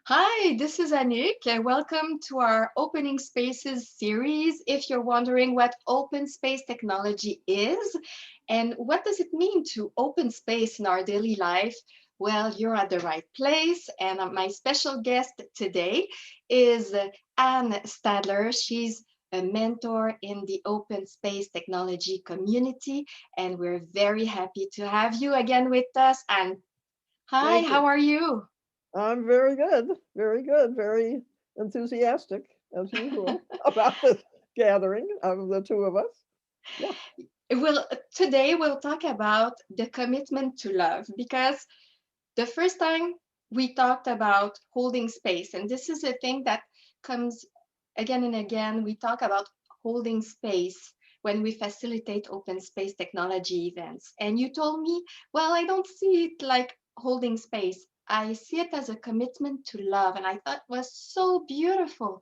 Hi, this is Anik. Welcome to our Opening Spaces series. If you're wondering what open space technology is and what does it mean to open space in our daily life, well, you're at the right place. And my special guest today is Anne Stadler. She's a mentor in the open space technology community, and we're very happy to have you again with us. And hi, Thank how you. are you? I'm very good, very enthusiastic as usual about this gathering of the two of us. Yeah. Well, today we'll talk about the commitment to love because the first time we talked about holding space, and this is a thing that comes again and again. We talk about holding space when we facilitate open space technology events. And you told me, well, I don't see it like holding space. I see it as a commitment to love. And I thought it was so beautiful.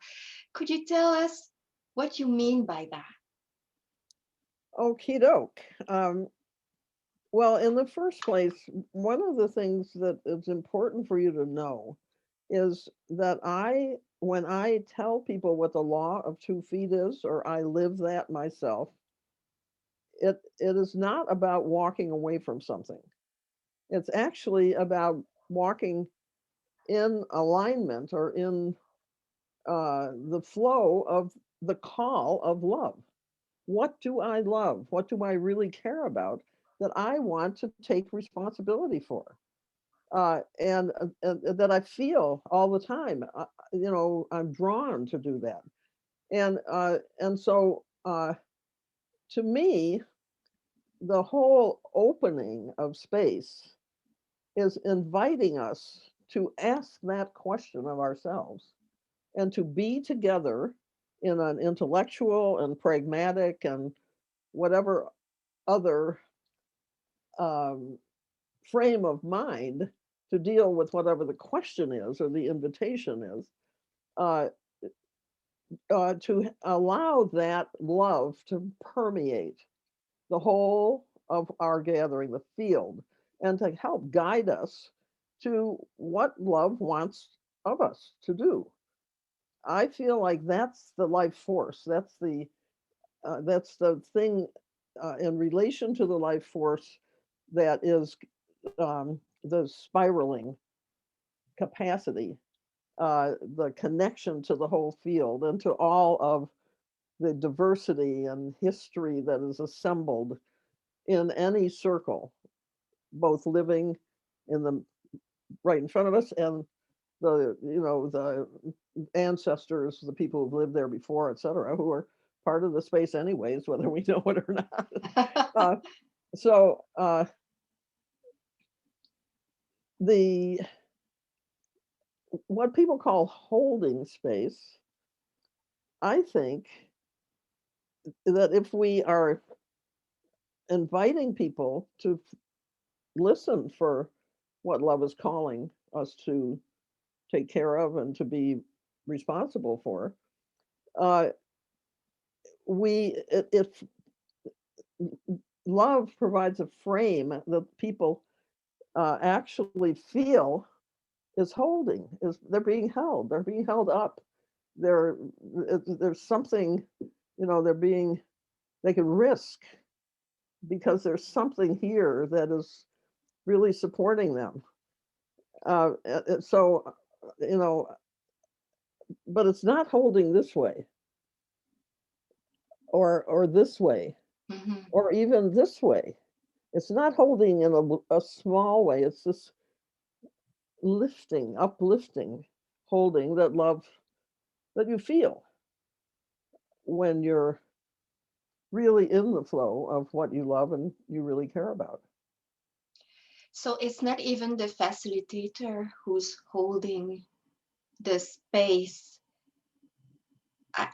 Could you tell us what you mean by that? Okie doke. Well, in the first place, one of the things that is important for you to know is that when I tell people what the law of 2 feet is, or I live that myself, it is not about walking away from something. It's actually about walking in alignment or in the flow of the call of love. What do I love? What do I really care about that I want to take responsibility for? And that I feel all the time. I'm drawn to do that. And so to me, the whole opening of space is inviting us to ask that question of ourselves and to be together in an intellectual and pragmatic and whatever other um, frame of mind to deal with whatever the question is or the invitation is, uh, to allow that love to permeate the whole of our gathering, the field, and to help guide us to what love wants of us to do. I feel like that's the life force. That's the thing in relation to the life force that is the spiraling capacity, the connection to the whole field and to all of the diversity and history that is assembled in any circle, both living in the right in front of us and the ancestors, the people who've lived there before, et cetera, who are part of the space anyways, whether we know it or not. uh, so the what people call holding space, I think that if we are inviting people to listen for what love is calling us to take care of and to be responsible for, uh, if love provides a frame that people actually feel is holding, is they're being held up, they're there's something, they're being, they can risk because there's something here that is really supporting them. So, you know, but it's not holding this way or this way Mhm. or even this way. It's not holding in a small way. It's this lifting, uplifting, holding that love that you feel when you're really in the flow of what you love and you really care about. So it's not even the facilitator who's holding the space.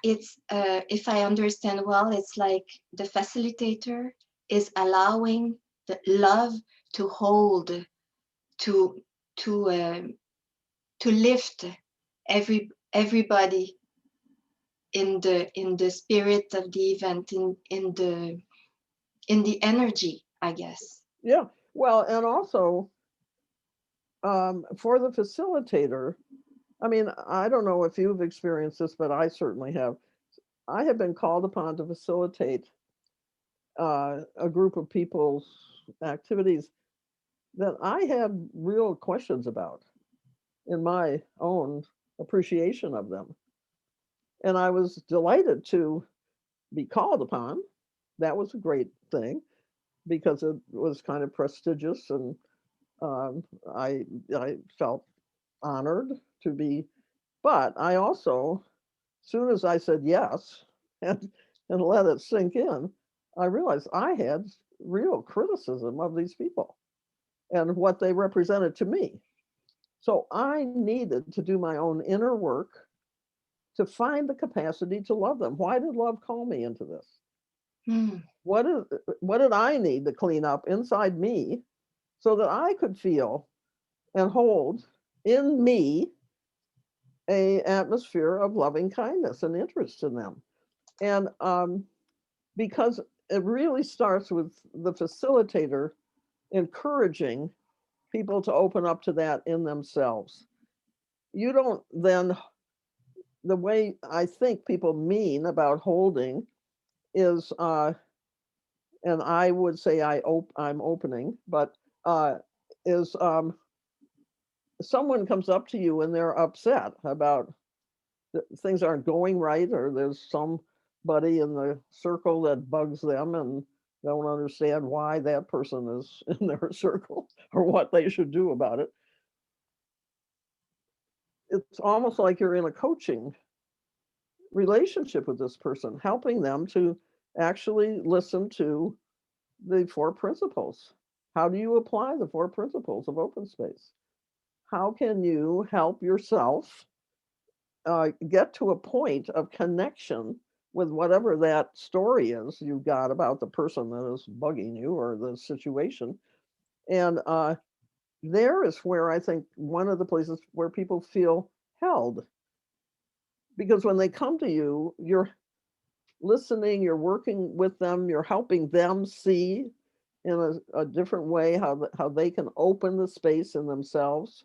It's, if I understand well, it's like the facilitator is allowing the love to hold, to to to lift everybody in the spirit of the event, in the energy, I guess. Yeah. Well, and also for the facilitator, I mean, I don't know if you've experienced this, but I certainly have. I have been called upon to facilitate a group of people's activities that I had real questions about in my own appreciation of them. And I was delighted to be called upon. That was a great thing because it was kind of prestigious, and um, I felt honored to be. But I also, soon as I said yes and let it sink in, I realized I had real criticism of these people and what they represented to me. So I needed to do my own inner work to find the capacity to love them. Why did love call me into this? Mm. What is what did I need to clean up inside me so that I could feel and hold in me a atmosphere of loving kindness and interest in them? And because it really starts with the facilitator encouraging people to open up to that in themselves. You don't then, the way I think people mean about holding is, and I would say I'm opening, but is someone comes up to you and they're upset about things aren't going right, or there's somebody in the circle that bugs them and don't understand why that person is in their circle or what they should do about it. It's almost like you're in a coaching relationship with this person, helping them to actually listen to the four principles. How do you apply the four principles of open space? How can you help yourself get to a point of connection with whatever that story is you've got about the person that is bugging you or the situation? And there is where I think one of the places where people feel held, because when they come to you, you're listening, you're working with them, you're helping them see in a different way how they can open the space in themselves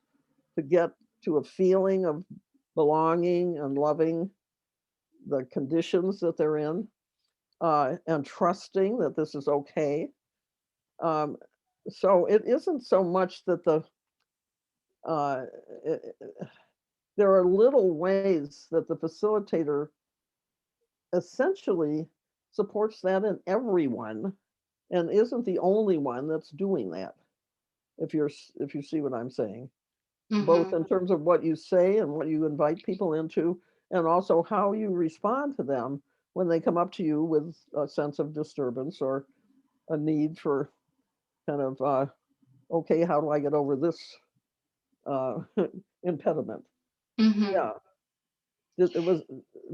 to get to a feeling of belonging and loving the conditions that they're in, and trusting that this is okay. Um, so it isn't so much that uh, it, there are little ways that the facilitator essentially supports that in everyone and isn't the only one that's doing that. If you see what I'm saying, both Mm-hmm. in terms of what you say and what you invite people into, and also how you respond to them when they come up to you with a sense of disturbance or a need for kind of, okay, how do I get over this uh, impediment? Mm-hmm. Yeah, it was.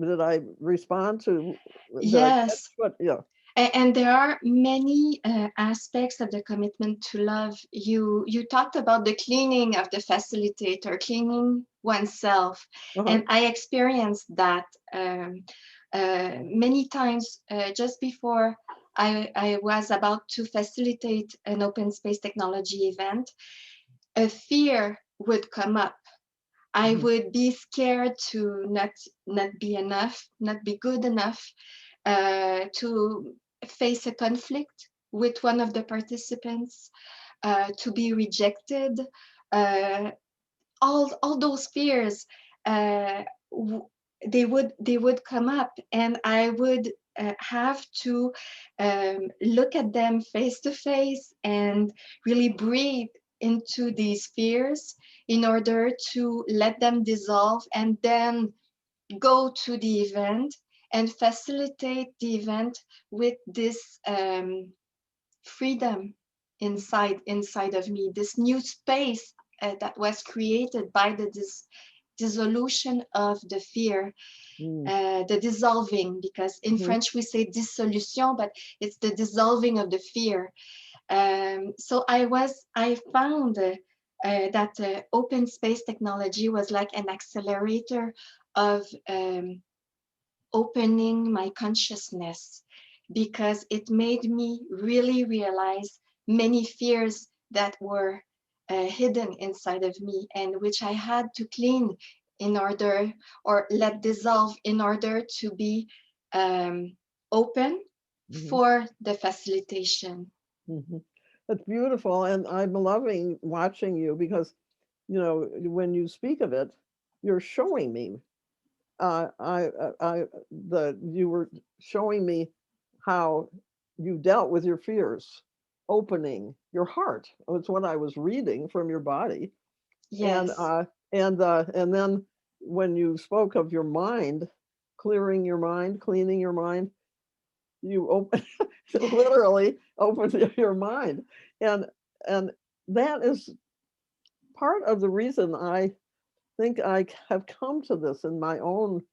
Did I respond to? Did I catch Yes. what? Yeah. And there are many aspects of the commitment to love. You talked about the cleaning of the facilitator, cleaning oneself, Uh-huh. and I experienced that many times just before I was about to facilitate an open space technology event. A fear would come up. I Mhm. would be scared to not be enough, not be good enough, to face a conflict with one of the participants, to be rejected. Uh, all those fears, uh, they would come up, and I would have to look at them face to face and really breathe into these fears in order to let them dissolve, and then go to the event and facilitate the event with this freedom inside of me, this new space that was created by the dissolution of the fear, Mm. the dissolving, because in Mhm. French we say dissolution, but it's the dissolving of the fear. So I found that open space technology was like an accelerator of opening my consciousness, because it made me really realize many fears that were hidden inside of me and which I had to clean in order, or let dissolve in order to be open Mhm. for the facilitation. Mhm. That's beautiful, and I'm loving watching you because, when you speak of it, you're showing me. You were showing me how you dealt with your fears, opening your heart. It's what I was reading from your body, and Yes. and then when you spoke of your mind, clearing your mind, cleaning your mind, you open literally open your mind, and and that is part of the reason I think I have come to this in my own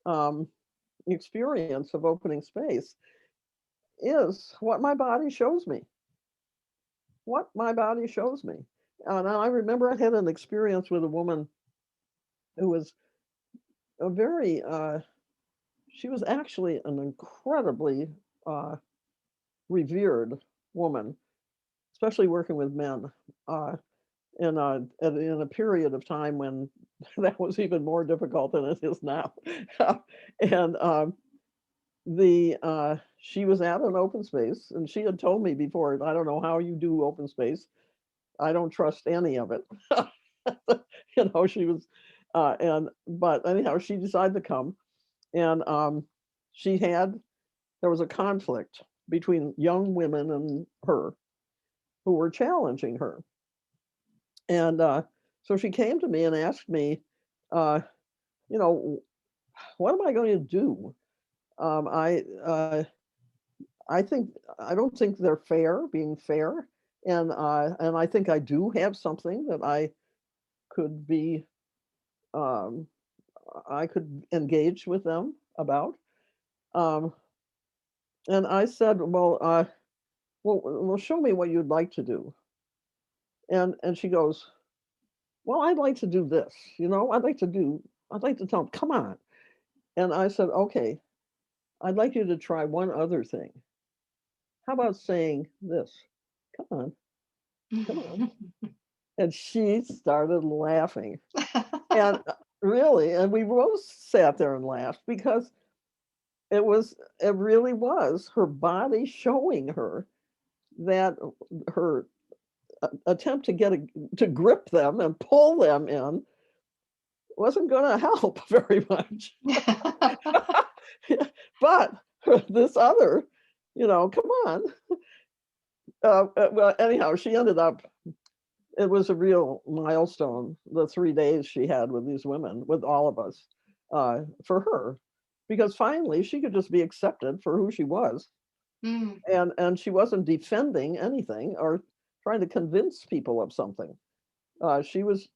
um, experience of opening space is what my body shows me. What my body shows me. And I remember I had an experience with a woman who was a very, she was actually an incredibly uh, revered woman, especially working with men. Uh, in a period of time when that was even more difficult than it is now. and the She was at an open space, and she had told me before, I don't know how you do open space. I don't trust any of it. She was, and but anyhow, she decided to come, and she had there was a conflict between young women and her who were challenging her, and so she came to me and asked me, uh, you know, what am I going to do? Um, I uh, I don't think they're fair, being fair, and I think I do have something that could be um, I could engage with them about. Um, and I said, well, show me what you'd like to do. And she goes, well, I'd like to do this. I'd like to tell them, come on. And I said, okay, I'd like you to try one other thing. How about saying this? Come on, come on. And she started laughing. And really, and we both sat there and laughed because it really was her body showing her that her attempt to grip them and pull them in wasn't going to help very much. But this other, come on. Well, anyhow, she ended up. It was a real milestone. The 3 days she had with these women, with all of us, for her, because finally she could just be accepted for who she was, Mm, and she wasn't defending anything or trying to convince people of something. She was,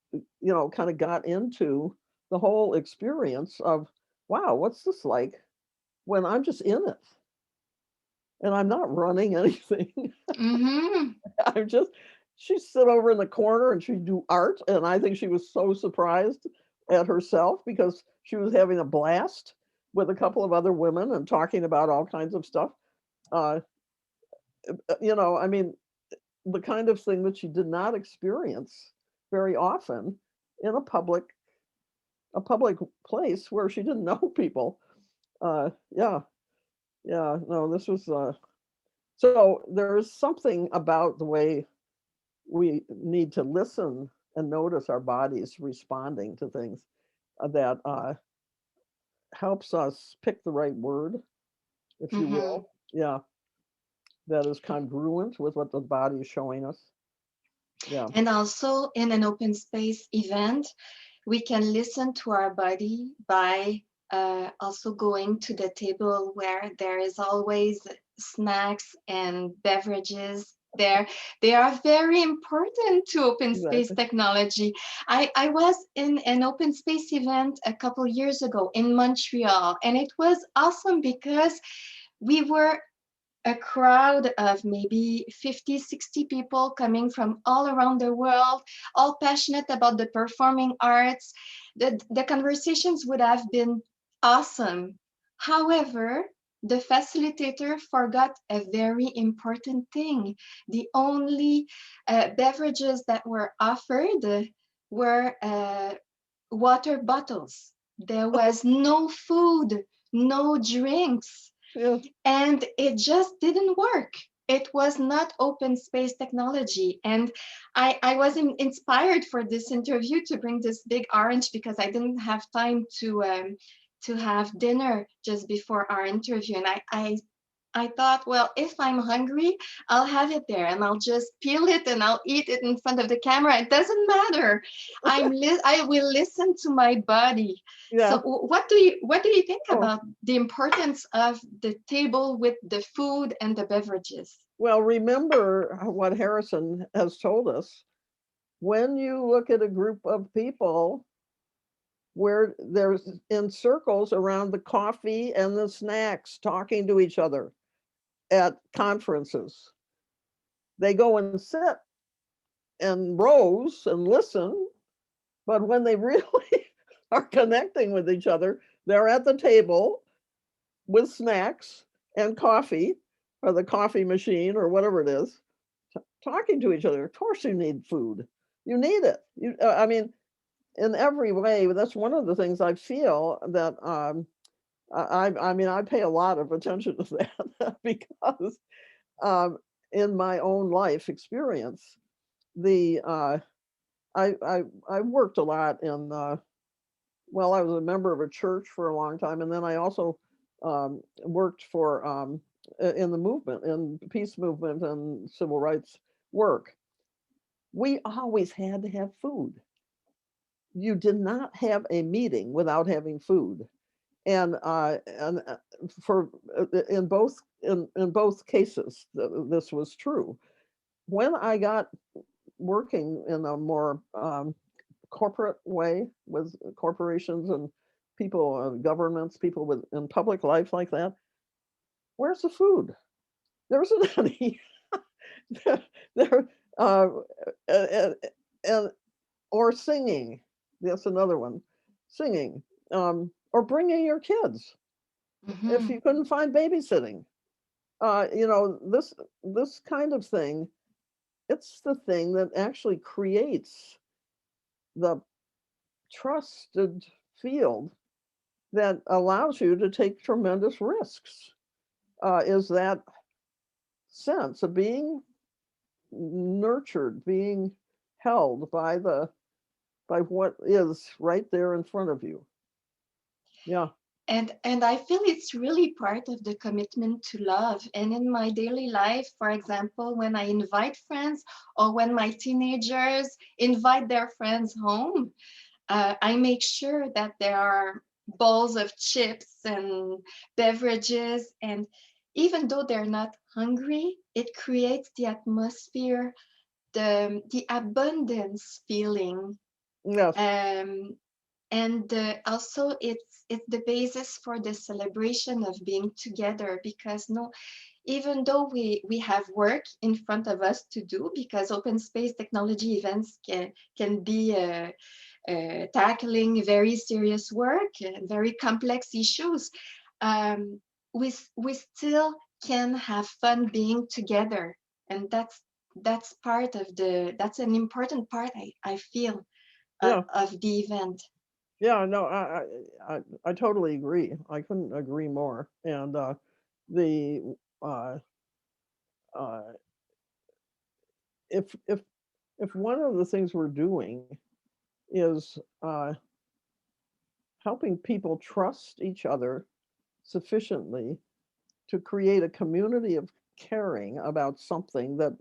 kind of got into the whole experience of, wow, what's this like when I'm just in it and I'm not running anything. mhm. I'm just, she'd sit over in the corner and she'd do art. And I think she was so surprised at herself because she was having a blast with a couple of other women and talking about all kinds of stuff. Uh, I mean, the kind of thing that she did not experience very often in a public place where she didn't know people. Yeah, yeah, no, this was so there's something about the way we need to listen and notice our bodies responding to things that helps us pick the right word, if you Mhm. will. Yeah, that is congruent with what the body is showing us. Yeah. And also in an open space event, we can listen to our body by also going to the table where there is always snacks and beverages there. They are very important to open space Exactly. technology. I was in an open space event a couple years ago in Montreal, and it was awesome because we were a crowd of maybe 50, 60 people coming from all around the world, all passionate about the performing arts. The conversations would have been awesome. However, the facilitator forgot a very important thing. The only beverages that were offered were water bottles. There was no food, no drinks, Yeah. and it just didn't work. It was not open space technology. And I was inspired for this interview to bring this big orange because I didn't have time to have dinner just before our interview. And I thought, well, if I'm hungry, I'll have it there and I'll just peel it and I'll eat it in front of the camera. It doesn't matter. I will listen to my body. So Yeah. what do you think Oh, about the importance of the table with the food and the beverages? well, remember what Harrison has told us. When you look at a group of people where there's in circles around the coffee and the snacks talking to each other at conferences, they go and sit in rows and listen. But when they really are connecting with each other, they're at the table with snacks and coffee or the coffee machine or whatever it is, talking to each other. Of course, you need food. You need it. I mean, in every way. That's one of the things I feel that I mean, I pay a lot of attention to that because um, in my own life experience, the I worked a lot in well, I was a member of a church for a long time, and then I also worked for in the movement, in peace movement and civil rights work. We always had to have food. You did not have a meeting without having food, and for in both cases, this was true. When I got working in a more corporate way with corporations and people, governments, people with in public life like that, where's the food? There isn't any. there, there and, and or singing. That's another one. Singing, or bringing your kids if Hmm. you couldn't find babysitting. This kind of thing. It's the thing that actually creates the trusted field that allows you to take tremendous risks. Is that sense of being nurtured, being held by what is right there in front of you. Yeah, And I feel it's really part of the commitment to love. And in my daily life, for example, when I invite friends or when my teenagers invite their friends home, I make sure that there are bowls of chips and beverages. And even though they're not hungry, it creates the atmosphere, the abundance feeling. yes, Um, and also it's the basis for the celebration of being together, because no, even though we have work in front of us to do, because open space technology events can be tackling very serious work and very complex issues, um, we still can have fun being together. And that's part of that's an important part, I feel, yeah, of the event. yeah. No, I totally agree. I couldn't agree more. And the uh, uh, if if one of the things we're doing is helping people trust each other sufficiently to create a community of caring about something that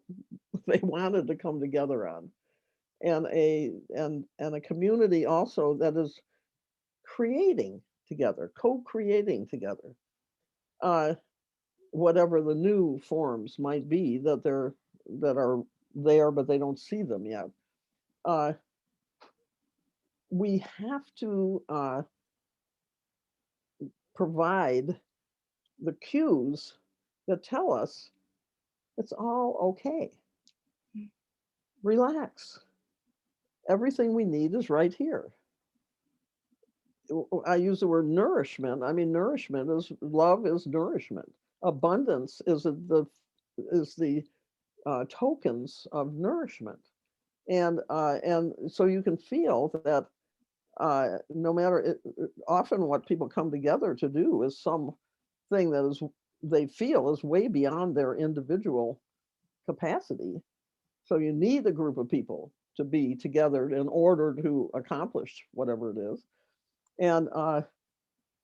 they wanted to come together on, and a community also that is creating together, co-creating together, uh, whatever the new forms might be that are there, but they don't see them yet. Uh, we have to provide the cues that tell us it's all okay. Relax. Everything we need is right here. I use the word nourishment. I mean, nourishment is love is nourishment. Abundance is the tokens of nourishment, and so you can feel that no matter often what people come together to do is something that is they feel is way beyond their individual capacity. So you need a group of people to be together in order to accomplish whatever it is. And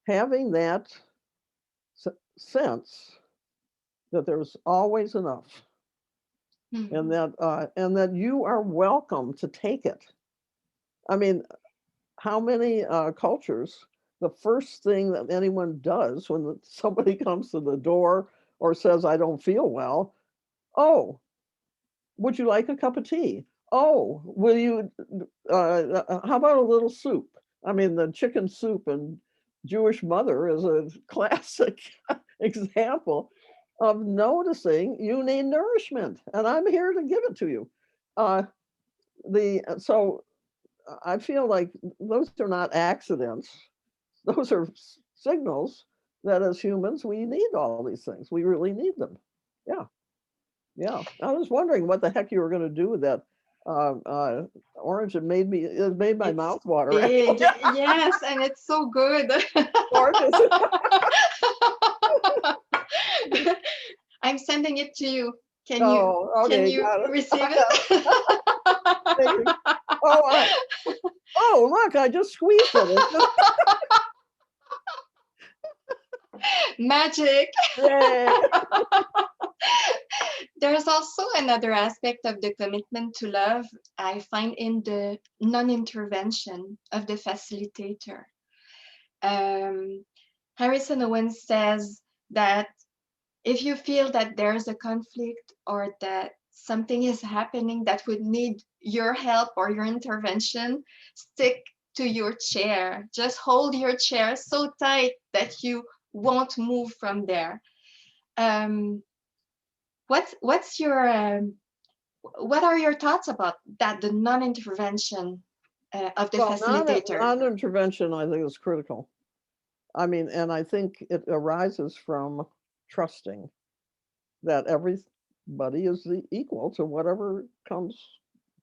having that sense that there's always enough, Mhm. and that you are welcome to take it. I mean, how many cultures, the first thing that anyone does when somebody comes to the door or says, I don't feel well, oh, would you like a cup of tea? Oh, will you, how about a little soup? I mean, the chicken soup and Jewish mother is a classic example of noticing you need nourishment, and I'm here to give it to you. Uh, so I feel like those are not accidents. Those are signals that as humans we need all these things. We really need them. Yeah, yeah. I was wondering what the heck you were going to do with that orange. It made my It's mouth water. Actually, big. Yes, and it's so good. gorgeous. I'm sending it to you. Oh, Can okay, you got it. receive it? Thank you. Oh, oh, look, I just squeezed it. It's just, Magic. yay. There's also another aspect of the commitment to love I find in the non-intervention of the facilitator. Um, Harrison Owen says that if you feel that there's a conflict or that something is happening that would need your help or your intervention, stick to your chair. Just hold your chair so tight that you won't move from there. Um, what's your what are your thoughts about that? The non-intervention of the Well, facilitator. non-intervention, I think, is critical. I mean, and I think it arises from trusting that everybody is equal to whatever comes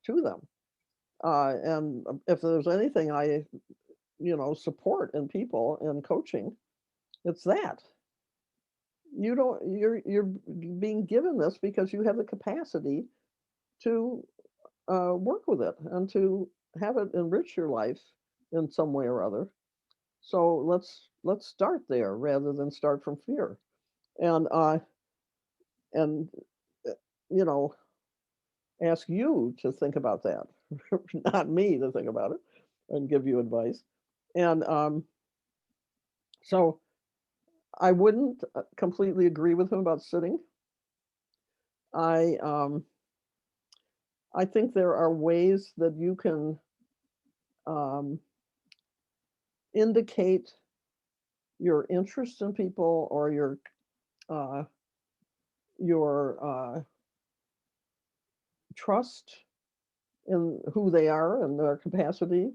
to them. And if there's anything I, support in people in coaching, it's that you don't you're being given this because you have the capacity to work with it and to have it enrich your life in some way or other. So let's start there rather than start from fear. And uh, you know ask you to think about that, not me to think about it and give you advice. And so I wouldn't completely agree with him about sitting. I um, I think there are ways that you can um, indicate your interest in people or uh, your trust in who they are and their capacity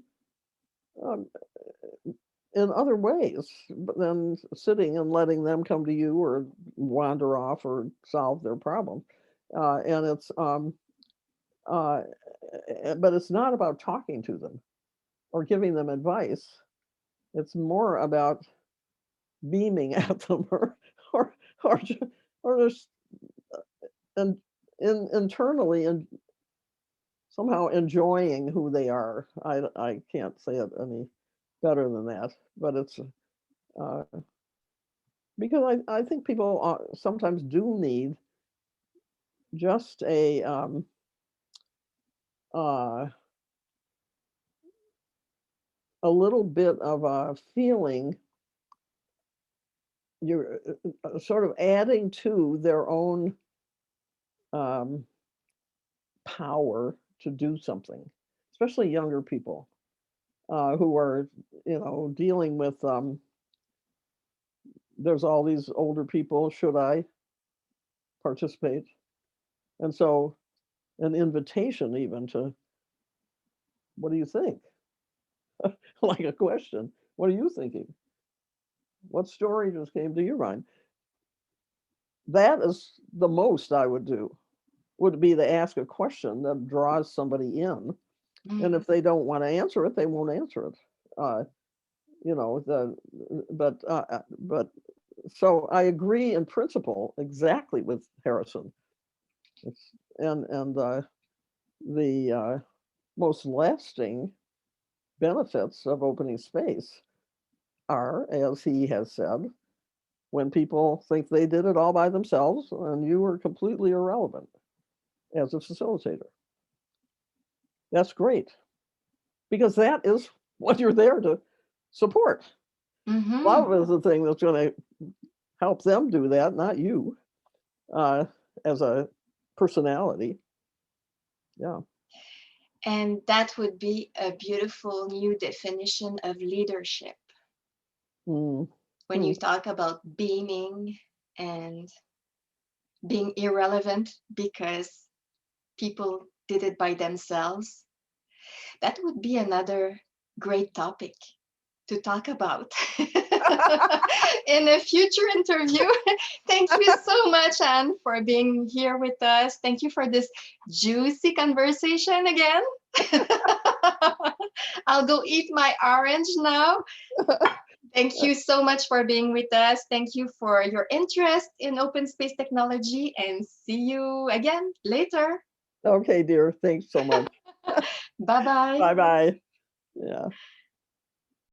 um, in other ways than sitting and letting them come to you or wander off or solve their problem. And uh, but it's not about talking to them or giving them advice. It's more about beaming at them or or or just and internally and somehow enjoying who they are. I can't say it any better than that, but it's uh, because I think people sometimes do need just uh, a little bit of a feeling you're sort of adding to their own um, power to do something, especially younger people who are, dealing with. There's all these older people. Should I participate? And so, an invitation even to, what do you think? Like a question. What are you thinking? What story just came to your mind? That is the most I would do. Would be to ask a question that draws somebody in. And Mm. if they don't want to answer it, they won't answer it. uh, you know, but so I agree in principle exactly with Harrison. It's, and the most lasting benefits of opening space are, as he has said, when people think they did it all by themselves and you were completely irrelevant as a facilitator. That's great because that is what you're there to support. Mm-hmm. Love is the thing that's going to help them do that, not you, uh, as a personality. Yeah. And that would be a beautiful new definition of leadership. Mm. When Hmm. you talk about beaming and being irrelevant because people did it by themselves, that would be another great topic to talk about in a future interview. Thank you so much, Anne, for being here with us. Thank you for this juicy conversation again. I'll go eat my orange now. Thank you so much for being with us. Thank you for your interest in open space technology, and see you again later. Okay, dear. Thanks so much. Bye bye. Bye bye. Yeah.